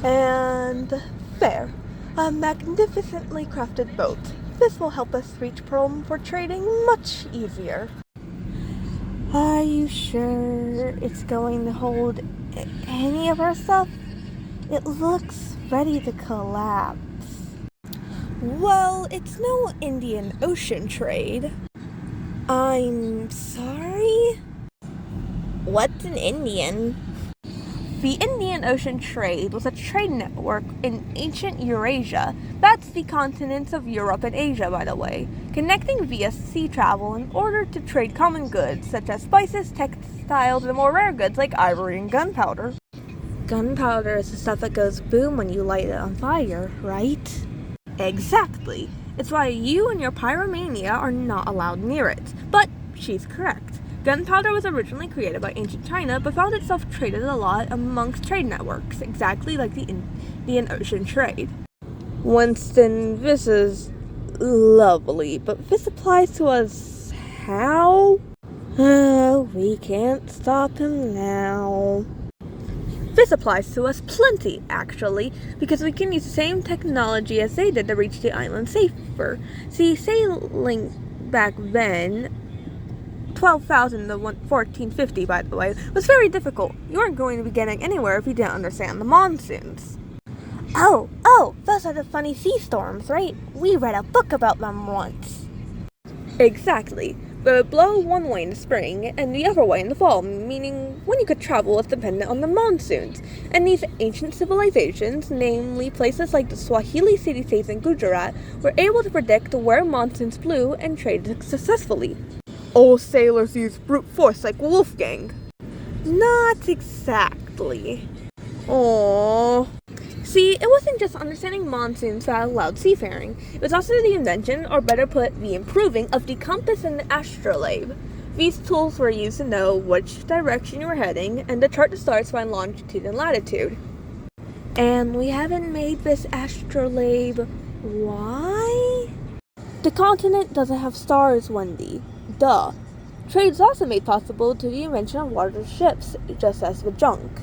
And there, a magnificently crafted boat. This will help us reach Rome for trading much easier. Are you sure it's going to hold any of our stuff? It looks ready to collapse. Well, it's no Indian Ocean trade. I'm sorry? What's an Indian? The Indian Ocean trade was a trade network in ancient Eurasia. That's the continents of Europe and Asia, by the way, connecting via sea travel in order to trade common goods such as spices, textiles, and more rare goods like ivory and gunpowder. Gunpowder is the stuff that goes boom when you light it on fire, right? Exactly. It's why you and your pyromania are not allowed near it. But she's correct. Gunpowder was originally created by ancient China, but found itself traded a lot amongst trade networks, exactly like the Indian Ocean trade. Winston, this is lovely, but this applies to us how? We can't stop him now. This applies to us plenty, actually, because we can use the same technology as they did to reach the island safer. See, sailing back then, 12,000 to 1450, by the way, was very difficult. You weren't going to be getting anywhere if you didn't understand the monsoons. Oh, those are the funny sea storms, right? We read a book about them once. Exactly. But it would blow one way in the spring and the other way in the fall, meaning when you could travel was dependent on the monsoons. And these ancient civilizations, namely places like the Swahili city-states in Gujarat, were able to predict where monsoons blew and traded successfully. All sailors use brute force like Wolfgang. Not exactly. Aww. See, it wasn't just understanding monsoons that allowed seafaring. It was also the invention, or better put, the improving, of the compass and the astrolabe. These tools were used to know which direction you were heading, and to chart the stars by longitude and latitude. And we haven't made this astrolabe. Why? The continent doesn't have stars, Wendy. Duh. Trade is also made possible through the invention of water ships, just as with junk.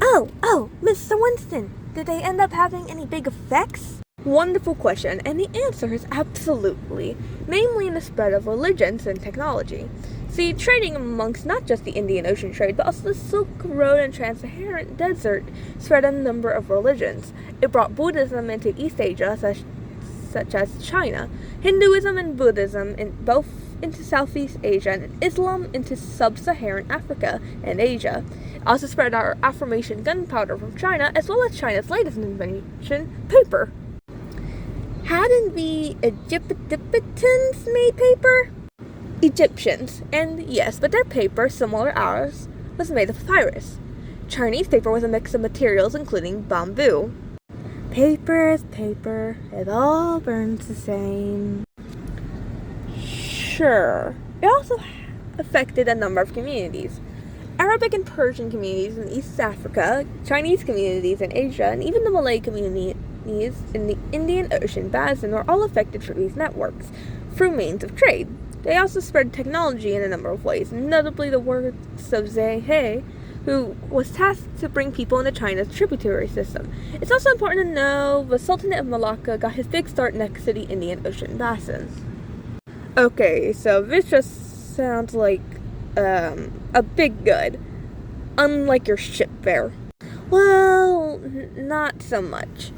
Oh, Mr. Winston, did they end up having any big effects? Wonderful question, and the answer is absolutely, namely in the spread of religions and technology. See, trading amongst not just the Indian Ocean trade, but also the Silk Road and Trans-Saharan Desert spread a number of religions. It brought Buddhism into East Asia, such as China, Hinduism and Buddhism into Southeast Asia, and Islam into Sub-Saharan Africa and Asia. It also spread our affirmation gunpowder from China, as well as China's latest invention, paper. Hadn't the Egyptians made paper? Egyptians, and yes, but their paper, similar to ours, was made of papyrus. Chinese paper was a mix of materials including bamboo. Paper is paper, it all burns the same. Sure. It also affected a number of communities. Arabic and Persian communities in East Africa, Chinese communities in Asia, and even the Malay communities in the Indian Ocean basin were all affected through these networks, through means of trade. They also spread technology in a number of ways, notably the works of Zhe He, who was tasked to bring people into China's tributary system. It's also important to know the Sultanate of Malacca got his big start next to the Indian Ocean basin. Okay, so this just sounds like a big good, unlike your ship there. Well, not so much.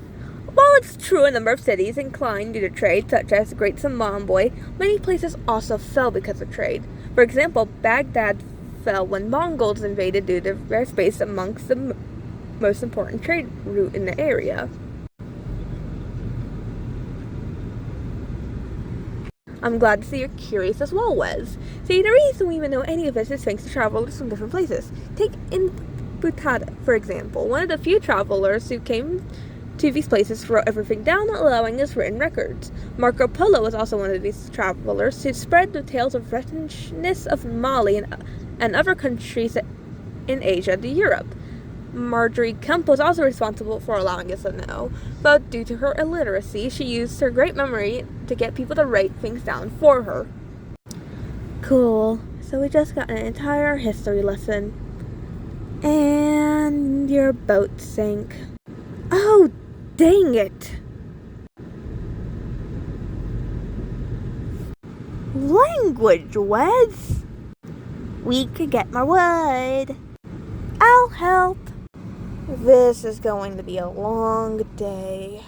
While it's true a number of cities inclined due to trade, such as Great Zimbabwe, many places also fell because of trade. For example, Baghdad fell when Mongols invaded due to their space amongst the most important trade route in the area. I'm glad to see you're curious as well, Wes. See, the reason we even know any of this is thanks to travelers from different places. Take Butada, for example, one of the few travelers who came to these places wrote everything down, allowing us written records. Marco Polo was also one of these travelers who spread the tales of richness of Mali and other countries in Asia to Europe. Marjorie Kemp was also responsible for allowing us to know, but due to her illiteracy, she used her great memory to get people to write things down for her. Cool. So we just got an entire history lesson. And your boat sank. Dang it! Language, Wes! We could get more wood. I'll help. This is going to be a long day.